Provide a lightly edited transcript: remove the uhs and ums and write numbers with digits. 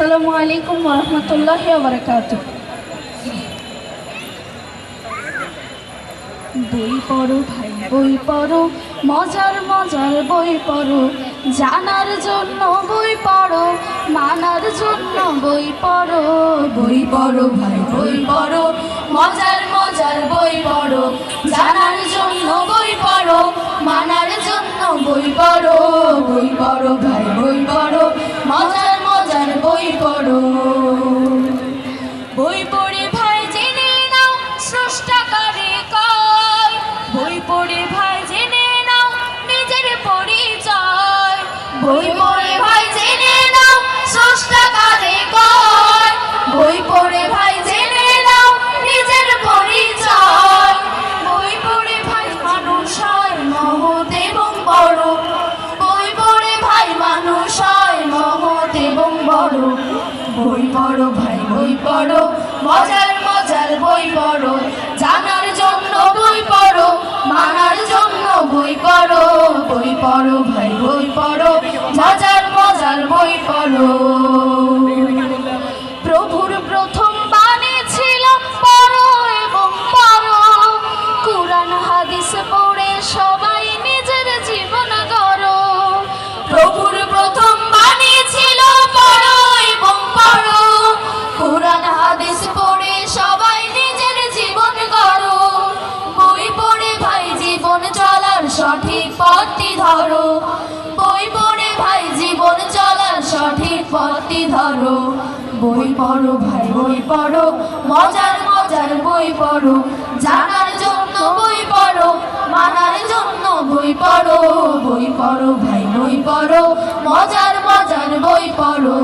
আসসালামু আলাইকুম ওয়া রাহমাতুল্লাহি ওয়া বারাকাতুহু। বই পড়ো ভাই বই পড়ো, মজার মজার বই পড়ো, জানার জন্য বই পড়ো, মানার জন্য বই পড়ো। বই পড়ো ভাই বই পড়ো, মজার মজার বই পড়ো, জানার জন্য বই পড়ো, মানার জন্য বই পড়ো। বই পড়ো ভাই বই পড়ো, মজার মজার বই পড়ো। বই পড়ে ভাই জেনে নাও স্রষ্টা কারে কয়, বই পড়ে ভাই জেনে নাও নিজের পরিচয়। বই পড়ে ভাই জেনে নাও স্রষ্টা কারে কয়, বই পড়ে ভাই জেনে নাও নিজের পরিচয়। বই পড়ে ভাই মানুষ হয় মহৎ এবং বড়, বই পড়ে ভাই মানুষ হয় মহৎ এবং বড়। বই পড়ো ভাই বই পড়ো, মজার মজার বই পড়ো, জানার জন্য বই পড়ো, মানার জন্য বই পড়ো। বই পড়ো ভাই বই পড়ো, মজার মজার বই পড়ো। প্রভুর প্রথম বাণী ছিল পড়ো এবং পড়ো, কুরআন হাদিস পড়ে সবাই নিজের জীবন গড়ো। প্রভুর প্রথম বাণী ছিল পড়ো এবং পড়ো, কুরআন হাদিস পড়ে সবাই নিজের জীবন গড়ো। বই পড়ে ভাই জীবন চলার সঠিক পথটি ধরো, বই পড়ে ভাই জীবন চলার সঠিক পথটি ধরো। বই পড়ো ভাই বই পড়ো, মজার মজার বই পড়ো, জানার জন্য বই পড়ো, মানার জন্য বই পড়ো। বই পড়ো ভাই বই পড়ো, মজার মজার বই পড়ো।